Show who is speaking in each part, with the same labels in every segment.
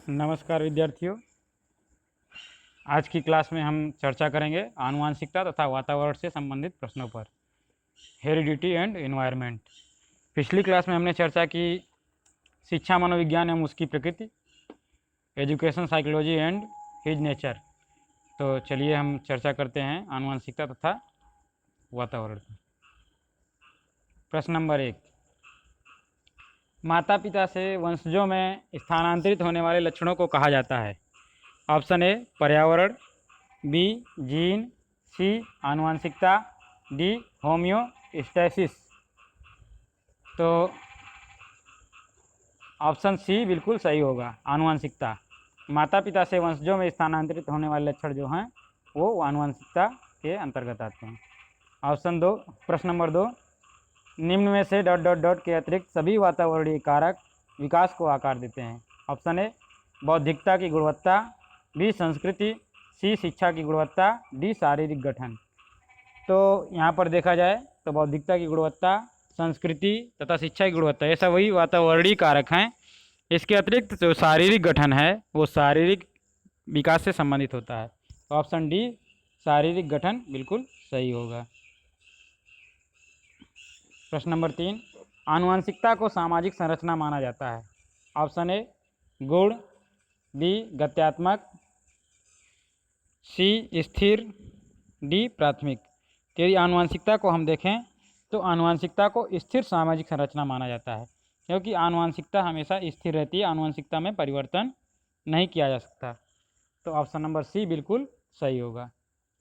Speaker 1: नमस्कार विद्यार्थियों। आज की क्लास में हम चर्चा करेंगे आनुवंशिकता तथा वातावरण से संबंधित प्रश्नों पर, हेरिडिटी एंड एनवायरनमेंट। पिछली क्लास में हमने चर्चा की शिक्षा मनोविज्ञान एवं उसकी प्रकृति, education psychology and his nature. तो चलिए हम चर्चा करते हैं आनुवंशिकता तथा वातावरण पर। प्रश्न नंबर 1, माता पिता से वंशजों में स्थानांतरित होने वाले लक्षणों को कहा जाता है। ऑप्शन ए पर्यावरण, बी जीन, सी आनुवंशिकता, डी होम्योस्टैसिस। तो ऑप्शन सी बिल्कुल सही होगा, आनुवंशिकता। माता पिता से वंशजों में स्थानांतरित होने वाले लक्षण जो हैं वो आनुवंशिकता के अंतर्गत आते हैं। ऑप्शन 2, प्रश्न नंबर 2, निम्न में से डॉट डॉट डॉट के अतिरिक्त सभी वातावरणीय कारक विकास को आकार देते हैं। ऑप्शन ए बौद्धिकता की गुणवत्ता, बी संस्कृति, सी शिक्षा की गुणवत्ता, डी शारीरिक गठन। तो यहाँ पर देखा जाए तो बौद्धिकता की गुणवत्ता, संस्कृति तथा शिक्षा की गुणवत्ता ये सब वही वातावरणीय कारक हैं। इसके अतिरिक्त जो शारीरिक गठन है वो शारीरिक विकास से संबंधित होता है। तो ऑप्शन डी शारीरिक गठन बिल्कुल सही होगा। प्रश्न नंबर 3, आनुवंशिकता को सामाजिक संरचना माना जाता है। ऑप्शन ए गुण, बी गत्यात्मक, सी स्थिर, डी प्राथमिक। यदि आनुवंशिकता को हम देखें तो आनुवंशिकता को स्थिर सामाजिक संरचना माना जाता है, क्योंकि आनुवंशिकता हमेशा स्थिर रहती है, आनुवंशिकता में परिवर्तन नहीं किया जा सकता। तो ऑप्शन नंबर सी बिल्कुल सही होगा।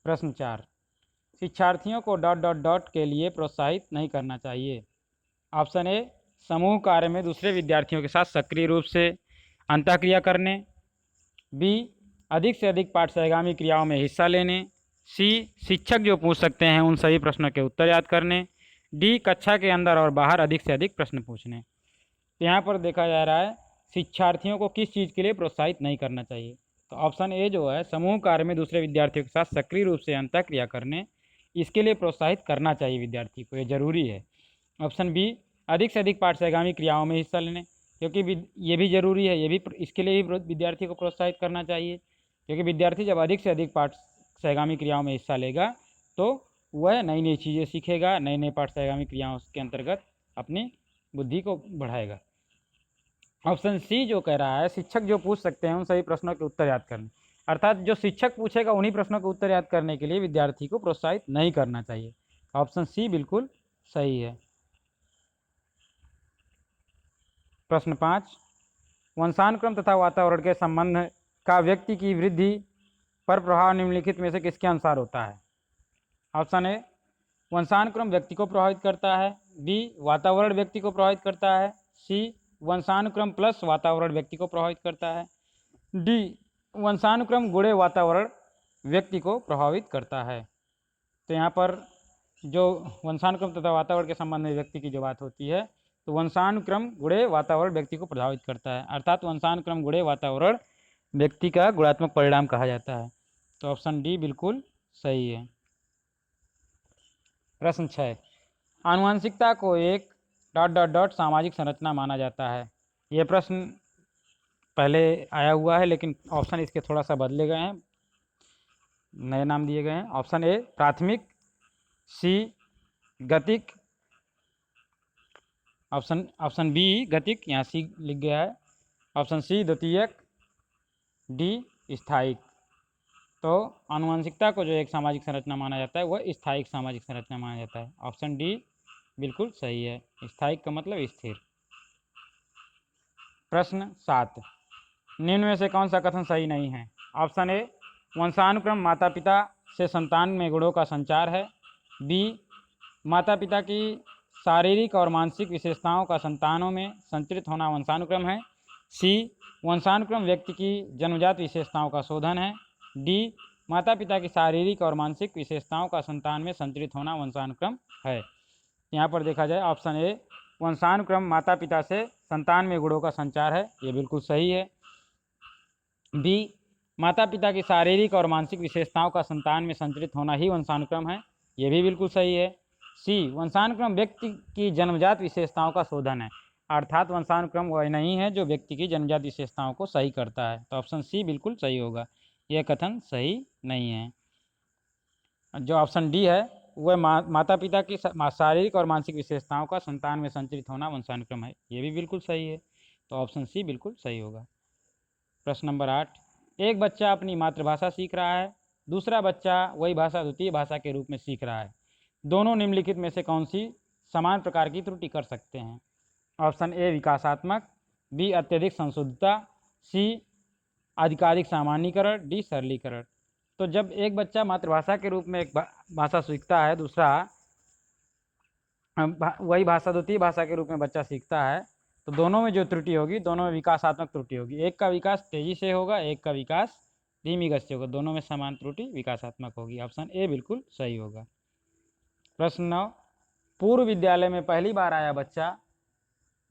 Speaker 1: प्रश्न 4, शिक्षार्थियों को डॉट डॉट डॉट के लिए प्रोत्साहित नहीं करना चाहिए। ऑप्शन ए समूह कार्य में दूसरे विद्यार्थियों के साथ सक्रिय रूप से अंतःक्रिया करने, बी अधिक से अधिक पाठ्यगामी क्रियाओं में हिस्सा लेने, सी शिक्षक जो पूछ सकते हैं उन सभी प्रश्नों के उत्तर याद करने, डी कक्षा के अंदर और बाहर अधिक से अधिक प्रश्न पूछने। तो यहाँ पर देखा जा रहा है शिक्षार्थियों को किस चीज़ के लिए प्रोत्साहित नहीं करना चाहिए। तो ऑप्शन ए जो है समूह कार्य में दूसरे विद्यार्थियों के साथ सक्रिय रूप से अंतःक्रिया करने, इसके लिए प्रोत्साहित करना चाहिए विद्यार्थी को, ये जरूरी है। ऑप्शन बी अधिक से अधिक पाठ्यगामी क्रियाओं में हिस्सा लेने, क्योंकि ये भी जरूरी है, ये भी इसके लिए भी विद्यार्थी को प्रोत्साहित करना चाहिए, क्योंकि विद्यार्थी जब अधिक से अधिक पाठ्यगामी क्रियाओं में हिस्सा लेगा तो वह नई नई चीज़ें सीखेगा, नई नई पाठ्यगामी क्रियाओं के अंतर्गत अपनी बुद्धि को बढ़ाएगा। ऑप्शन सी जो कह रहा है शिक्षक जो पूछ सकते हैं उन सभी प्रश्नों के उत्तर याद करने, अर्थात जो शिक्षक पूछेगा उन्हीं प्रश्नों के उत्तर याद करने के लिए विद्यार्थी को प्रोत्साहित नहीं करना चाहिए। ऑप्शन सी बिल्कुल सही है। प्रश्न 5, वंशानुक्रम तथा वातावरण के संबंध का व्यक्ति की वृद्धि पर प्रभाव निम्नलिखित में से किसके अनुसार होता है। ऑप्शन ए वंशानुक्रम व्यक्ति को प्रभावित करता है, बी वातावरण व्यक्ति को प्रभावित करता है, सी वंशानुक्रम प्लस वातावरण व्यक्ति को प्रभावित करता है, डी वंशानुक्रम गुणे वातावरण व्यक्ति को प्रभावित करता है। तो यहाँ पर जो वंशानुक्रम तथा वातावरण के संबंध में व्यक्ति की जो बात होती है तो वंशानुक्रम गुणे वातावरण व्यक्ति को प्रभावित करता है, अर्थात वंशानुक्रम गुणे वातावरण व्यक्ति का गुणात्मक परिणाम कहा जाता है। तो ऑप्शन डी बिल्कुल सही है। प्रश्न 6, आनुवंशिकता को एक डॉट डॉट डॉट सामाजिक संरचना माना जाता है। ये प्रश्न पहले आया हुआ है लेकिन ऑप्शन इसके थोड़ा सा बदले गए हैं, नए नाम दिए गए हैं। ऑप्शन ए प्राथमिक, सी गतिक, ऑप्शन बी गतिक, यहाँ सी लिख गया है, ऑप्शन सी द्वितीयक, डी स्थायिक। तो आनुवंशिकता को जो एक सामाजिक संरचना माना जाता है वह स्थायिक सामाजिक संरचना माना जाता है। ऑप्शन डी बिल्कुल सही है, स्थायिक का मतलब स्थिर। प्रश्न 7, निम्न में से कौन सा कथन सही नहीं है। ऑप्शन ए वंशानुक्रम माता पिता से संतान में गुणों का संचार है, बी माता पिता की शारीरिक और मानसिक विशेषताओं का संतानों में संचरित होना वंशानुक्रम है, सी वंशानुक्रम व्यक्ति की जन्मजात विशेषताओं का शोधन है, डी माता पिता की शारीरिक और मानसिक विशेषताओं का संतान में संचरित होना वंशानुक्रम है। यहाँ पर देखा जाए ऑप्शन ए वंशानुक्रम माता पिता से संतान में गुणों का संचार है, ये बिल्कुल सही है। बी माता पिता की शारीरिक और मानसिक विशेषताओं का संतान में संचरित होना ही वंशानुक्रम है, ये भी बिल्कुल सही है। सी वंशानुक्रम व्यक्ति की जन्मजात विशेषताओं का शोधन है, अर्थात वंशानुक्रम वह नहीं है जो व्यक्ति की जन्मजात विशेषताओं को सही करता है। तो ऑप्शन सी बिल्कुल सही होगा, यह कथन सही नहीं है। जो ऑप्शन डी है वह माता पिता की शारीरिक और मानसिक विशेषताओं का संतान में संचरित होना वंशानुक्रम है, ये भी बिल्कुल सही है। तो ऑप्शन सी बिल्कुल सही होगा। प्रश्न नंबर 8, एक बच्चा अपनी मातृभाषा सीख रहा है, दूसरा बच्चा वही भाषा द्वितीय भाषा के रूप में सीख रहा है। दोनों निम्नलिखित में से कौन सी समान प्रकार की त्रुटि कर सकते हैं? ऑप्शन ए विकासात्मक, बी अत्यधिक संशुद्धता, सी अधिकाधिक सामान्यीकरण, डी सरलीकरण। तो जब एक बच्चा मातृभाषा के रूप में एक भाषा सीखता है, दूसरा वही भाषा द्वितीय भाषा के रूप में बच्चा सीखता है, तो दोनों में जो त्रुटि होगी, दोनों में विकासात्मक त्रुटि होगी। एक का विकास तेजी से होगा, एक का विकास धीमी गति से होगा, दोनों में समान त्रुटि विकासात्मक होगी। ऑप्शन ए बिल्कुल सही होगा। प्रश्न 9, पूर्व विद्यालय में पहली बार आया बच्चा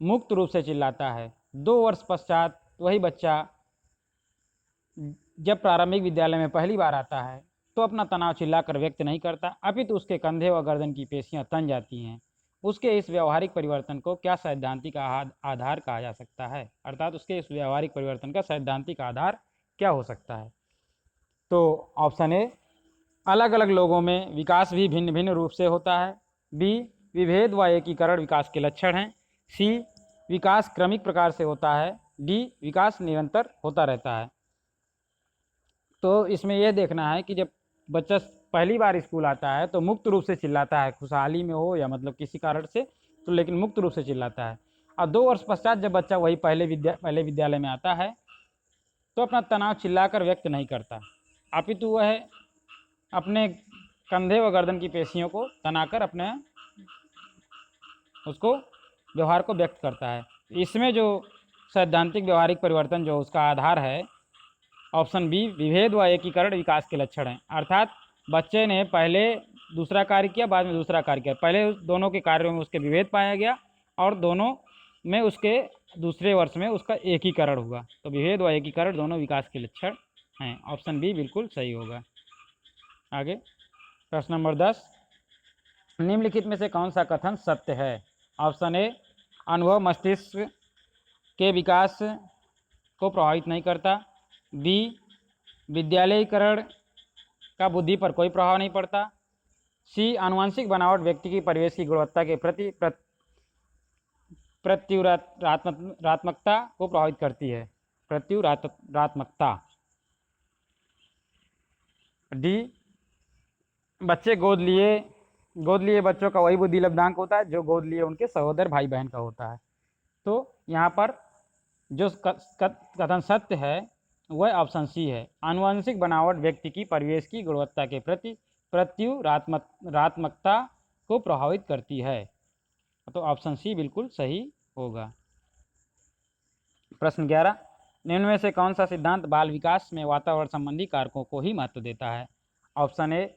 Speaker 1: मुक्त रूप से चिल्लाता है, 2 वर्ष पश्चात वही बच्चा जब प्रारंभिक विद्यालय में पहली बार आता है तो अपना तनाव चिल्लाकर व्यक्त नहीं करता, अपितु उसके कंधे व गर्दन की पेशियां तन जाती हैं। उसके इस व्यवहारिक परिवर्तन को क्या सैद्धांतिक आधार कहा जा सकता है? अर्थात उसके इस व्यवहारिक परिवर्तन का सैद्धांतिक आधार क्या हो सकता है? तो ऑप्शन ए, अलग अलग लोगों में विकास भी भिन्न भिन्न रूप से होता है, बी विभेद व एकीकरण विकास के लक्षण हैं, सी विकास क्रमिक प्रकार से होता है, डी विकास निरंतर होता रहता है। तो इसमें यह देखना है कि जब बच्चा पहली बार स्कूल आता है तो मुक्त रूप से चिल्लाता है, खुशहाली में हो या मतलब किसी कारण से, तो लेकिन मुक्त रूप से चिल्लाता है। और 2 वर्ष पश्चात जब बच्चा वही पहले विद्यालय में आता है तो अपना तनाव चिल्लाकर व्यक्त नहीं करता, अपितु वह अपने कंधे व गर्दन की पेशियों को तनाकर अपने उसको व्यवहार को व्यक्त करता है। इसमें जो सैद्धांतिक व्यवहारिक परिवर्तन जो उसका आधार है, ऑप्शन बी विभेद व एकीकरण विकास के लक्षण हैं। अर्थात बच्चे ने पहले दूसरा कार्य किया, बाद में दूसरा कार्य किया, पहले दोनों के कार्यों में उसके विभेद पाया गया और दोनों में उसके दूसरे वर्ष में उसका एकीकरण हुआ। तो विभेद व एकीकरण दोनों विकास के लक्षण हैं। ऑप्शन बी बिल्कुल सही होगा। आगे प्रश्न नंबर 10, निम्नलिखित में से कौन सा कथन सत्य है? ऑप्शन ए, अनुभव मस्तिष्क के विकास को प्रभावित नहीं करता, बी विद्यालयीकरण का बुद्धि पर कोई प्रभाव नहीं पड़ता, सी आनुवंशिक बनावट व्यक्ति की परिवेश की गुणवत्ता के प्रति प्रत्युरात्मकता को प्रभावित करती है, प्रत्युरात्मकता, डी बच्चे गोद लिए बच्चों का वही बुद्धि लब्धांक होता है जो गोद लिए उनके सहोदर भाई बहन का होता है। तो यहाँ पर जो कथन सत्य है वह ऑप्शन सी है, आनुवंशिक बनावट व्यक्ति की परिवेश की गुणवत्ता के प्रति प्रत्युरात्मकता को प्रभावित करती है। तो ऑप्शन सी बिल्कुल सही होगा। प्रश्न 11, निम्न में से कौन सा सिद्धांत बाल विकास में वातावरण संबंधी कारकों को ही महत्व देता है? ऑप्शन ए,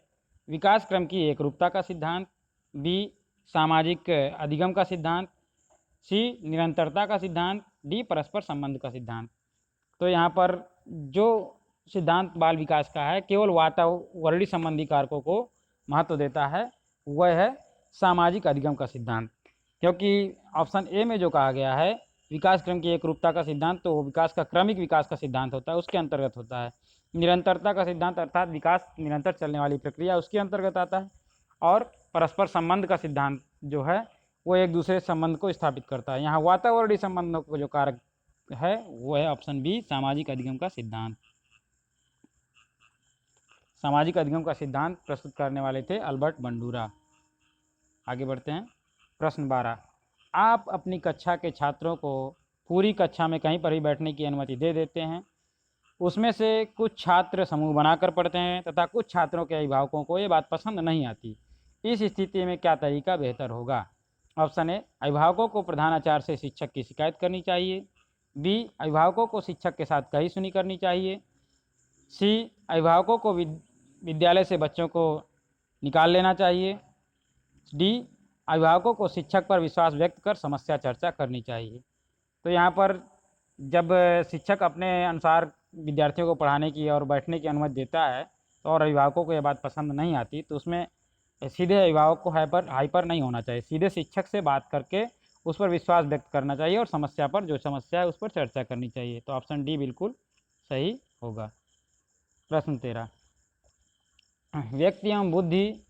Speaker 1: विकास क्रम की एकरूपता का सिद्धांत, बी सामाजिक अधिगम का सिद्धांत, सी निरंतरता का सिद्धांत, डी परस्पर संबंध का सिद्धांत। तो यहाँ पर जो सिद्धांत बाल विकास का है केवल वातावरणीय संबंधी कारकों को महत्व देता है, वह है सामाजिक अधिगम का सिद्धांत। क्योंकि ऑप्शन ए में जो कहा गया है विकास क्रम की एकरूपता का सिद्धांत, तो वो विकास का क्रमिक विकास का सिद्धांत होता है, उसके अंतर्गत होता है। निरंतरता का सिद्धांत अर्थात विकास निरंतर चलने वाली प्रक्रिया, उसके अंतर्गत आता है। और परस्पर संबंध का सिद्धांत जो है वो एक दूसरे संबंध को स्थापित करता है। यहाँ वातावरणीय संबंधों को जो कारक है वो है ऑप्शन बी सामाजिक अधिगम का सिद्धांत। सामाजिक अधिगम का सिद्धांत प्रस्तुत करने वाले थे अल्बर्ट बंडूरा। आगे बढ़ते हैं। प्रश्न 12, आप अपनी कक्षा के छात्रों को पूरी कक्षा में कहीं पर भी बैठने की अनुमति दे देते हैं, उसमें से कुछ छात्र समूह बनाकर पढ़ते हैं तथा कुछ छात्रों के अभिभावकों को ये बात पसंद नहीं आती। इस स्थिति में क्या तरीका बेहतर होगा? ऑप्शन ए, अभिभावकों को प्रधानाचार्य से शिक्षक की शिकायत करनी चाहिए, बी अभिभावकों को शिक्षक के साथ कही सुनी करनी चाहिए, सी अभिभावकों को विद्यालय से बच्चों को निकाल लेना चाहिए, डी अभिभावकों को शिक्षक पर विश्वास व्यक्त कर समस्या चर्चा करनी चाहिए। तो यहाँ पर जब शिक्षक अपने अनुसार विद्यार्थियों को पढ़ाने की और बैठने की अनुमति देता है तो और अभिभावकों को यह बात पसंद नहीं आती, तो उसमें सीधे अभिभावक को हाइपर नहीं होना चाहिए, सीधे शिक्षक से बात करके उस पर विश्वास व्यक्त करना चाहिए और समस्या पर, जो समस्या है उस पर चर्चा करनी चाहिए। तो ऑप्शन डी बिल्कुल सही होगा। प्रश्न 13, व्यक्ति एवं बुद्धि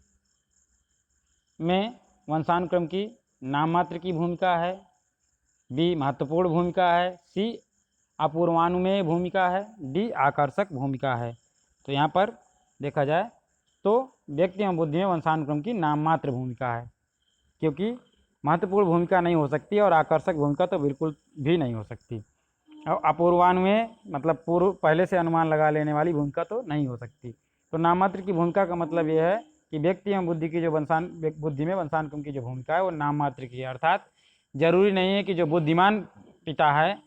Speaker 1: में वंशानुक्रम की नाम मात्र की भूमिका है, बी महत्वपूर्ण भूमिका है, सी अपूर्वानुमेय भूमिका है, डी आकर्षक भूमिका है। तो यहाँ पर देखा जाए तो व्यक्ति एवं बुद्धि में वंशानुक्रम की नाम मात्र भूमिका है, क्योंकि महत्वपूर्ण भूमिका नहीं हो सकती और आकर्षक भूमिका तो बिल्कुल भी नहीं हो सकती। और अपूर्वानुमेय मतलब पूर्व पहले से अनुमान लगा लेने वाली भूमिका तो नहीं हो सकती। तो नाम मात्र की भूमिका का मतलब यह है कि व्यक्ति एवं बुद्धि की जो बुद्धि में वंशानुक्रम की जो भूमिका है वो नाम मात्र की है, अर्थात जरूरी नहीं है कि जो बुद्धिमान पिता है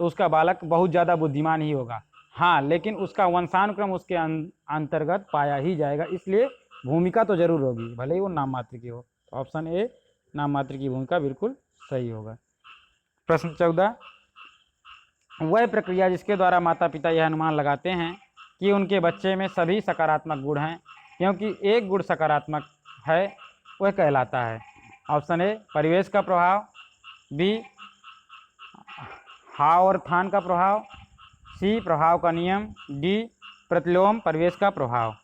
Speaker 1: तो उसका बालक बहुत ज़्यादा बुद्धिमान ही होगा, हाँ, लेकिन उसका वंशानुक्रम उसके अंतर्गत पाया ही जाएगा, इसलिए भूमिका तो जरूर होगी भले ही वो नाम मात्र की हो। तो ऑप्शन ए नाम मात्र की भूमिका बिल्कुल सही होगा। प्रश्न 14, वह प्रक्रिया जिसके द्वारा माता पिता यह अनुमान लगाते हैं कि उनके बच्चे में सभी सकारात्मक गुण हैं क्योंकि एक गुण सकारात्मक है, वह कहलाता है। ऑप्शन ए परिवेश का प्रभाव, बी हाव और थान का प्रभाव, सी प्रभाव का नियम, डी प्रतिलोम परिवेश का प्रभाव।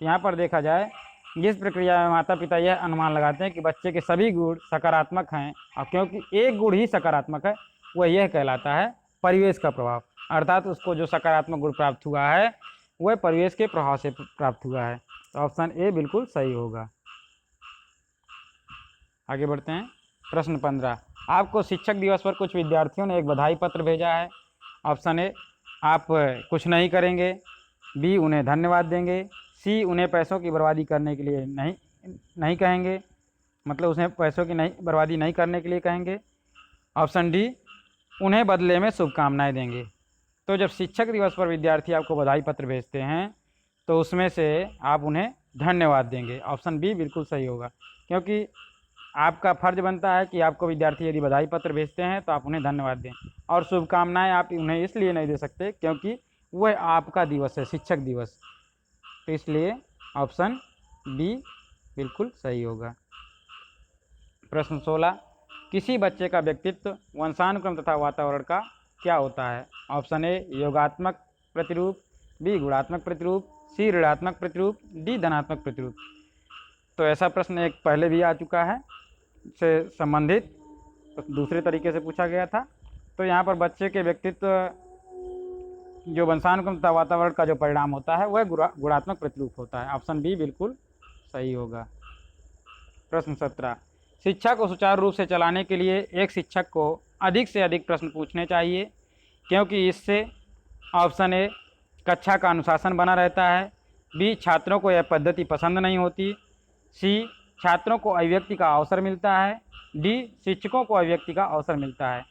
Speaker 1: यहाँ पर देखा जाए जिस प्रक्रिया में माता पिता यह अनुमान लगाते हैं कि बच्चे के सभी गुण सकारात्मक हैं और क्योंकि एक गुण ही सकारात्मक है, वह यह कहलाता है परिवेश का प्रभाव, अर्थात उसको जो सकारात्मक गुण प्राप्त हुआ है वह परिवेश के प्रभाव से प्राप्त हुआ है। तो ऑप्शन ए बिल्कुल सही होगा। आगे बढ़ते हैं। प्रश्न 15, आपको शिक्षक दिवस पर कुछ विद्यार्थियों ने एक बधाई पत्र भेजा है। ऑप्शन ए आप कुछ नहीं करेंगे, बी उन्हें धन्यवाद देंगे, सी उन्हें पैसों की बर्बादी करने के लिए नहीं कहेंगे, मतलब उसने पैसों की बर्बादी नहीं करने के लिए कहेंगे, ऑप्शन डी उन्हें बदले में शुभकामनाएं देंगे। तो जब शिक्षक दिवस पर विद्यार्थी आपको बधाई पत्र भेजते हैं तो उसमें से आप उन्हें धन्यवाद देंगे, ऑप्शन बी बिल्कुल सही होगा, क्योंकि आपका फर्ज बनता है कि आपको विद्यार्थी यदि बधाई पत्र भेजते हैं तो आप उन्हें धन्यवाद दें, और शुभकामनाएं आप उन्हें इसलिए नहीं दे सकते क्योंकि वह आपका दिवस है, शिक्षक दिवस, तो इसलिए ऑप्शन बी बिल्कुल सही होगा। प्रश्न 16, किसी बच्चे का व्यक्तित्व वंशानुक्रम तथा वातावरण का क्या होता है। ऑप्शन ए योगात्मक प्रतिरूप, बी गुणात्मक प्रतिरूप, सी ऋणात्मक प्रतिरूप, डी धनात्मक प्रतिरूप। तो ऐसा प्रश्न एक पहले भी आ चुका है, से संबंधित दूसरे तरीके से पूछा गया था। तो यहाँ पर बच्चे के व्यक्तित्व जो वंशानुक्रम तथा वातावरण का जो परिणाम होता है वह गुणात्मक प्रतिरूप होता है, ऑप्शन बी बिल्कुल सही होगा। प्रश्न 17, शिक्षा को सुचारू रूप से चलाने के लिए एक शिक्षक को अधिक से अधिक प्रश्न पूछने चाहिए क्योंकि इससे ऑप्शन ए कक्षा का अनुशासन बना रहता है, बी छात्रों को यह पद्धति पसंद नहीं होती, सी छात्रों को अभिव्यक्ति का अवसर मिलता है, डी शिक्षकों को अभिव्यक्ति का अवसर मिलता है।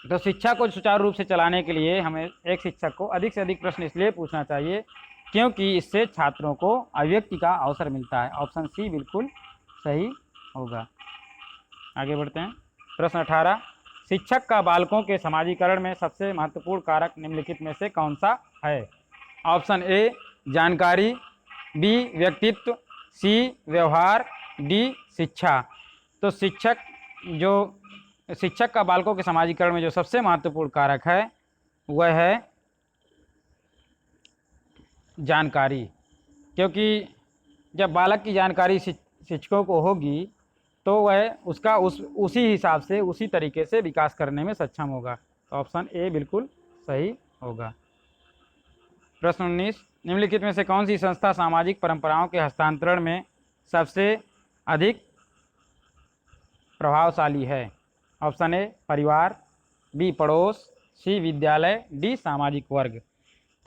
Speaker 1: तो शिक्षा को सुचारू रूप से चलाने के लिए हमें एक शिक्षक को अधिक से अधिक प्रश्न इसलिए पूछना चाहिए क्योंकि इससे छात्रों को अभिव्यक्ति का अवसर मिलता है, ऑप्शन सी बिल्कुल सही होगा। आगे बढ़ते हैं। प्रश्न 18, शिक्षक का बालकों के समाजीकरण में सबसे महत्वपूर्ण कारक निम्नलिखित में से कौन सा है। ऑप्शन ए जानकारी, बी व्यक्तित्व, सी व्यवहार, डी शिक्षा। तो शिक्षक का बालकों के समाजीकरण में जो सबसे महत्वपूर्ण कारक है वह है जानकारी, क्योंकि जब बालक की जानकारी शिक्षकों को होगी तो वह उसका उसी हिसाब से उसी तरीके से विकास करने में सक्षम होगा। तो ऑप्शन ए बिल्कुल सही होगा। प्रश्न 19, निम्नलिखित में से कौन सी संस्था सामाजिक परंपराओं के हस्तांतरण में सबसे अधिक प्रभावशाली है। ऑप्शन ए परिवार, बी पड़ोस, सी विद्यालय, डी सामाजिक वर्ग।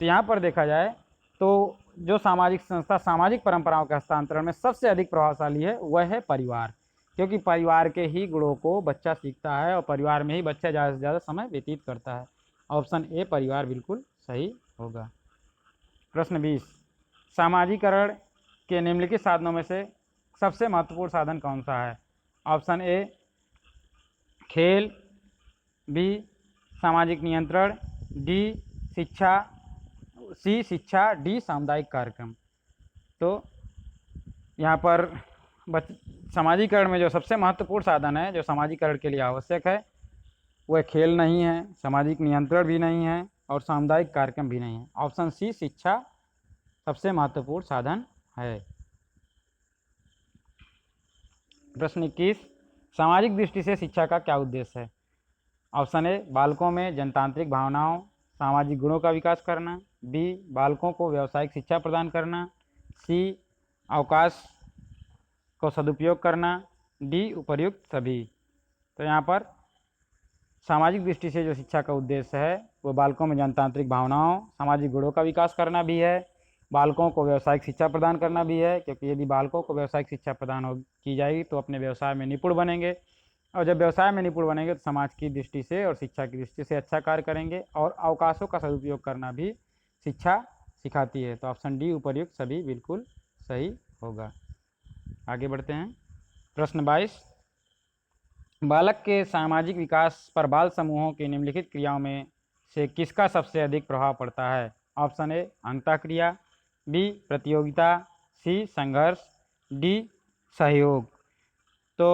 Speaker 1: तो यहाँ पर देखा जाए तो जो सामाजिक संस्था सामाजिक परंपराओं के हस्तांतरण में सबसे अधिक प्रभावशाली है वह है परिवार, क्योंकि परिवार के ही गुणों को बच्चा सीखता है और परिवार में ही बच्चा ज़्यादा से ज़्यादा समय व्यतीत करता है। ऑप्शन ए परिवार बिल्कुल सही होगा। प्रश्न 20, सामाजिकरण के निम्नलिखित साधनों में से सबसे महत्वपूर्ण साधन कौन सा है। ऑप्शन ए खेल, बी सामाजिक नियंत्रण, डी शिक्षा, सी शिक्षा, डी सामुदायिक कार्यक्रम। तो यहाँ पर सामाजिकरण में जो सबसे महत्वपूर्ण साधन है जो सामाजिकरण के लिए आवश्यक है वह खेल नहीं है, सामाजिक नियंत्रण भी नहीं है और सामुदायिक कार्यक्रम भी नहीं है। ऑप्शन सी शिक्षा सबसे महत्वपूर्ण साधन है। प्रश्न 21 सामाजिक दृष्टि से शिक्षा का क्या उद्देश्य है। ऑप्शन ए बालकों में जनतांत्रिक भावनाओं सामाजिक गुणों का विकास करना, बी बालकों को व्यावसायिक शिक्षा प्रदान करना, सी अवकाश को सदुपयोग करना, डी उपर्युक्त सभी। तो यहाँ पर सामाजिक दृष्टि से जो शिक्षा का उद्देश्य है वो बालकों में जनतांत्रिक भावनाओं सामाजिक गुणों का विकास करना भी है, बालकों को व्यावसायिक शिक्षा प्रदान करना भी है, क्योंकि यदि बालकों को व्यावसायिक शिक्षा प्रदान की जाएगी तो अपने व्यवसाय में निपुण बनेंगे और जब व्यवसाय में निपुण बनेंगे तो समाज की दृष्टि से और शिक्षा की दृष्टि से अच्छा कार्य करेंगे और अवकाशों का सदुपयोग करना भी शिक्षा सिखाती है। तो ऑप्शन डी उपर्युक्त सभी बिल्कुल सही होगा। आगे बढ़ते हैं। प्रश्न 22 बालक के सामाजिक विकास पर बाल समूहों की निम्नलिखित क्रियाओं में से किसका सबसे अधिक प्रभाव पड़ता है। ऑप्शन ए अंतःक्रिया, बी प्रतियोगिता, सी संघर्ष, डी सहयोग। तो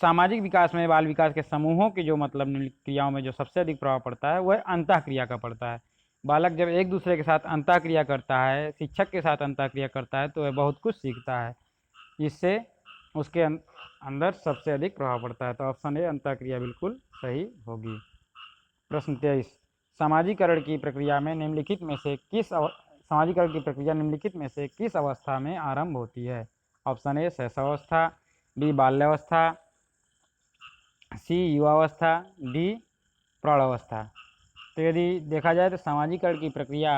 Speaker 1: सामाजिक विकास में बाल विकास के समूहों की जो मतलब निम्नलिखित क्रियाओं में जो सबसे अधिक प्रभाव पड़ता है वह अंतःक्रिया का पड़ता है। बालक जब एक दूसरे के साथ अंतःक्रिया करता है, शिक्षक के साथ अंतःक्रिया करता है तो वह बहुत कुछ सीखता है, इससे उसके अंदर सबसे अधिक प्रभाव पड़ता है। तो ऑप्शन ए अंतःक्रिया बिल्कुल सही होगी। प्रश्न 23 सामाजिकरण की प्रक्रिया निम्नलिखित में से किस अवस्था में आरंभ होती है। ऑप्शन ए शैशवावस्था, बी बाल्यावस्था, सी युवावस्था, डी प्रौढ़ावस्था। तो यदि देखा जाए तो सामाजिकरण की प्रक्रिया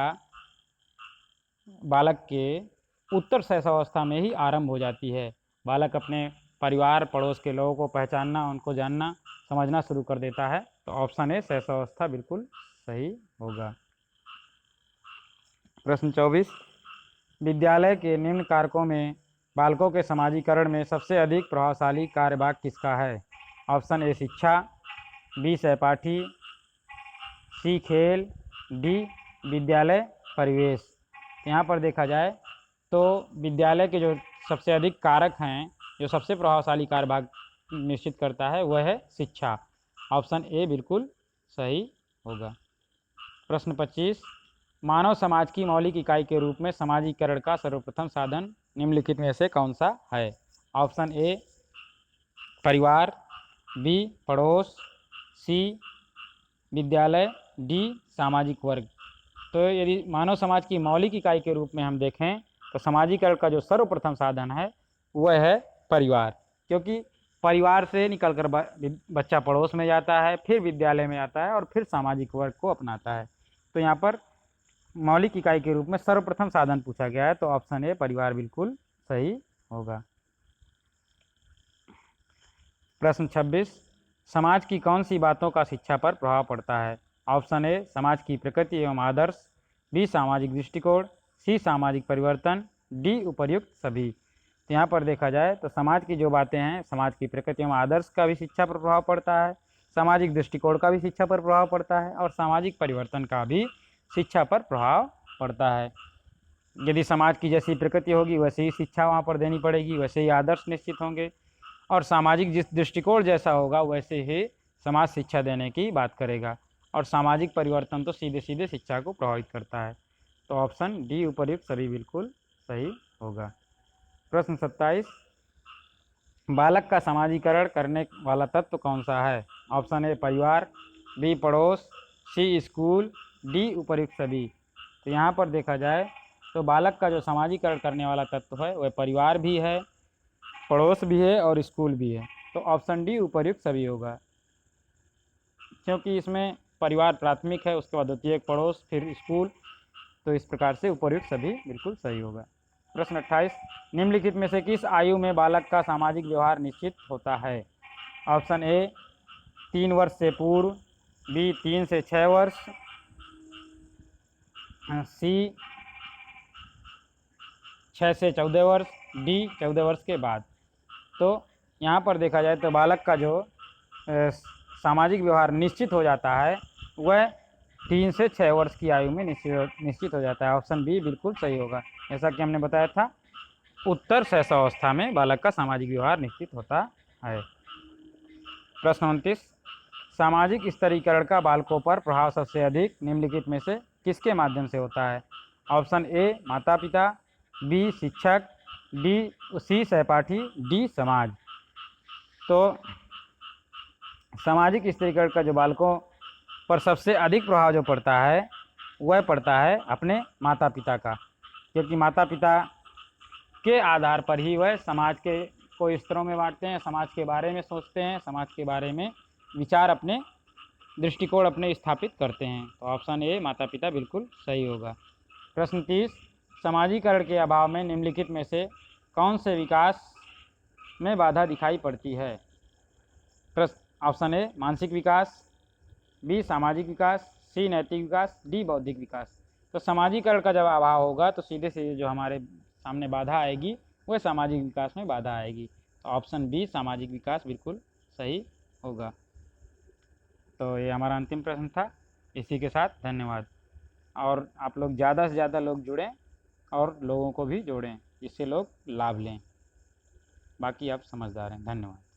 Speaker 1: बालक के उत्तर शैशवावस्था में ही आरंभ हो जाती है। बालक अपने परिवार पड़ोस के लोगों को पहचानना उनको जानना समझना शुरू कर देता है। तो ऑप्शन ए शैशवावस्था बिल्कुल सही होगा। प्रश्न 24 विद्यालय के निम्न कारकों में बालकों के समाजीकरण में सबसे अधिक प्रभावशाली कार्यभाग किसका है। ऑप्शन ए शिक्षा, बी सहपाठी, सी खेल, डी विद्यालय परिवेश। यहाँ पर देखा जाए तो विद्यालय के जो सबसे अधिक कारक हैं जो सबसे प्रभावशाली कार्यभाग निश्चित करता है वह है शिक्षा। ऑप्शन ए बिल्कुल सही होगा। प्रश्न 25 मानव समाज की मौलिक इकाई के रूप में समाजीकरण का सर्वप्रथम साधन निम्नलिखित में से कौन सा है। ऑप्शन ए परिवार, बी पड़ोस, सी विद्यालय, डी सामाजिक वर्ग। तो यदि मानव समाज की मौलिक इकाई के रूप में हम देखें तो समाजीकरण का जो सर्वप्रथम साधन है वह है परिवार, क्योंकि परिवार से निकलकर बच्चा पड़ोस में जाता है, फिर विद्यालय में आता है और फिर सामाजिक वर्ग को अपनाता है। तो यहाँ पर मौलिक इकाई के रूप में सर्वप्रथम साधन पूछा गया है, तो ऑप्शन ए परिवार बिल्कुल सही होगा। प्रश्न 26 समाज की कौन सी बातों का शिक्षा पर प्रभाव पड़ता है। ऑप्शन ए समाज की प्रकृति एवं आदर्श, बी सामाजिक दृष्टिकोण, सी सामाजिक परिवर्तन, डी उपर्युक्त सभी। तो यहाँ पर देखा जाए तो समाज की जो बातें हैं समाज की प्रकृति एवं आदर्श का भी शिक्षा पर प्रभाव पड़ता है, सामाजिक दृष्टिकोण का भी शिक्षा पर प्रभाव पड़ता है और सामाजिक परिवर्तन का भी शिक्षा पर प्रभाव पड़ता है। यदि समाज की जैसी प्रकृति होगी वैसे ही शिक्षा वहाँ पर देनी पड़ेगी, वैसे ही आदर्श निश्चित होंगे और सामाजिक जिस दृष्टिकोण जैसा होगा वैसे ही समाज शिक्षा देने की बात करेगा और सामाजिक परिवर्तन तो सीधे सीधे शिक्षा को प्रभावित करता है। तो ऑप्शन डी उपर्युक्त सभी बिल्कुल सही होगा। प्रश्न 27 बालक का समाजीकरण करने वाला तत्व कौन सा है। ऑप्शन ए परिवार, बी पड़ोस, सी स्कूल, डी उपर्युक्त सभी। तो यहाँ पर देखा जाए तो बालक का जो समाजीकरण करने वाला तत्व है वह परिवार भी है, पड़ोस भी है और स्कूल भी है। तो ऑप्शन डी उपर्युक्त सभी होगा, क्योंकि इसमें परिवार प्राथमिक है, उसके बाद द्वितीयक पड़ोस, फिर स्कूल। तो इस प्रकार से उपर्युक्त सभी बिल्कुल सही होगा। प्रश्न 28 निम्नलिखित में से किस आयु में बालक का सामाजिक व्यवहार निश्चित होता है। ऑप्शन ए 3 वर्ष से पूर्व, बी 3 से 6 वर्ष, सी 6 से 14 वर्ष, डी 14 वर्ष के बाद। तो यहाँ पर देखा जाए तो बालक का जो सामाजिक व्यवहार निश्चित हो जाता है वह 3 से 6 वर्ष की आयु में निश्चित हो जाता है। ऑप्शन बी बिल्कुल सही होगा। जैसा कि हमने बताया था उत्तर शैशवावस्था में बालक का सामाजिक व्यवहार निश्चित होता है। प्रश्न 29, सामाजिक स्तरीकरण का बालकों पर प्रभाव सबसे अधिक निम्नलिखित में से किसके माध्यम से होता है? ऑप्शन ए माता पिता, बी शिक्षक, सी सहपाठी, डी समाज। तो सामाजिक स्तरीकरण का जो बालकों पर सबसे अधिक प्रभाव जो पड़ता है वह पड़ता है अपने माता पिता का, क्योंकि माता पिता के आधार पर ही वह समाज के को स्तरों में बांटते हैं, समाज के बारे में सोचते हैं, समाज के बारे में विचार अपने दृष्टिकोण अपने स्थापित करते हैं। तो ऑप्शन ए माता पिता बिल्कुल सही होगा। प्रश्न 30, समाजीकरण के अभाव में निम्नलिखित में से कौन से विकास में बाधा दिखाई पड़ती है? ऑप्शन ए मानसिक विकास, बी सामाजिक विकास, सी नैतिक विकास, डी बौद्धिक विकास। तो समाजीकरण का जब अभाव होगा तो सीधे सीधे जो हमारे सामने बाधा आएगी वह सामाजिक विकास में बाधा आएगी। तो ऑप्शन बी सामाजिक विकास बिल्कुल सही होगा। तो ये हमारा अंतिम प्रश्न था। इसी के साथ धन्यवाद। और आप लोग ज़्यादा से ज़्यादा लोग जुड़ें और लोगों को भी जोड़ें, जिससे लोग लाभ लें। बाकी आप समझदार हैं। धन्यवाद।